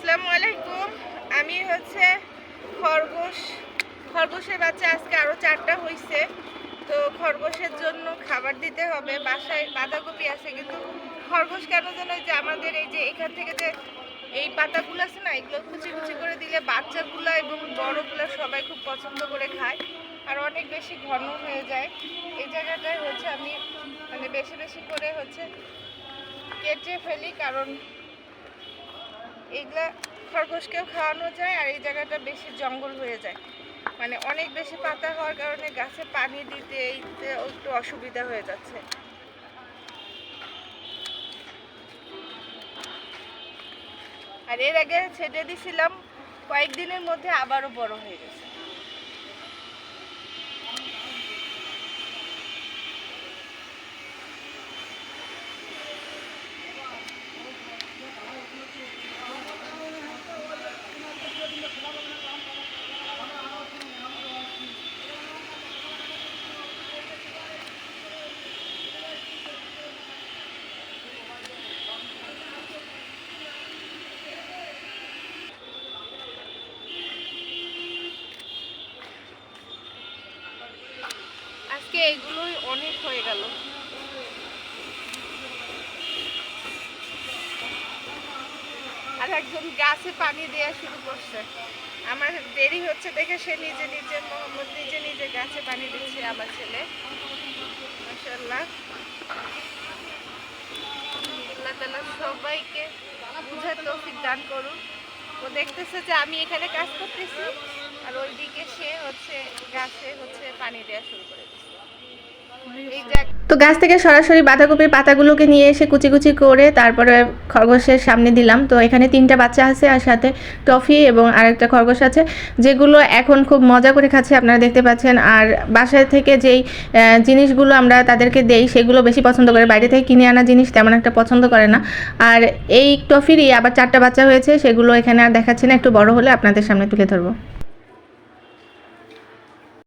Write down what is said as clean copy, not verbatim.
আসসালামু আলাইকুম। আমি হচ্ছে খরগোশের বাচ্চা আজকে আরও 4টা হয়েছে, তো খরগোশের জন্য খাবার দিতে হবে। বাসায় বাঁধাকপি আছে, কিন্তু খরগোশ কেন যেন যে আমাদের এই যে এখান থেকে যে এই পাতাগুলো আছে না, এগুলো কুচি কুচি করে দিলে বাচ্চাগুলো এবং বড়গুলো সবাই খুব পছন্দ করে খায়, আর অনেক বেশি ঘন হয়ে যায়। এই জায়গাটায় হচ্ছে আমি মানে বেশি বেশি করে হচ্ছে কেটে ফেলি, কারণ এইগুলা খরগোশকেও খাওয়ানো যায়, আর এই জায়গাটা বেশি জঙ্গল হয়ে যায়, মানে অনেক বেশি পাতা হওয়ার কারণে গাছে পানি দিতে একটু অসুবিধা হয়ে যাচ্ছে। আর এর আগে ছেড়ে দিছিলাম, কয়েকদিনের মধ্যে আবারও বড় হয়ে গেছে। আজকে এইগুলোই অনেক হয়ে গেল। আর একজন গাছে পানি দেওয়া শুরু করছে, আমার দেরি হচ্ছে দেখে সে নিজে নিজে গাছে পানি দিচ্ছে। আমার ছেলে, মাশাআল্লাহ, আল্লাহ তাআলা সবাইকে বুঝার তৌফিক দান করুন। ও দেখতেছে যে আমি এখানে কাজ করতেছি, আর ওইদিকে সে হচ্ছে গাছে পানি দেওয়া শুরু করে দিচ্ছে। তো গাছ থেকে সরাসরি বাঁধাকপির পাতাগুলোকে নিয়ে এসে কুচি কুচি করে তারপরে খরগোশের সামনে দিলাম। তো এখানে 3টা বাচ্চা আছে, আর সাথে টফি এবং আরেকটা খরগোশ আছে, যেগুলো এখন খুব মজা করে খাচ্ছে, আপনারা দেখতে পাচ্ছেন। আর বাসায় থেকে যেই জিনিসগুলো আমরা তাদেরকে দেই সেগুলো বেশি পছন্দ করে, বাইরে থেকে কিনে আনা জিনিস তেমন একটা পছন্দ করে না। আর এই টফিরই আবার 4টা বাচ্চা হয়েছে, সেগুলো এখানে আর দেখাচ্ছি না, একটু বড় হলে আপনাদের সামনে তুলে ধরবো।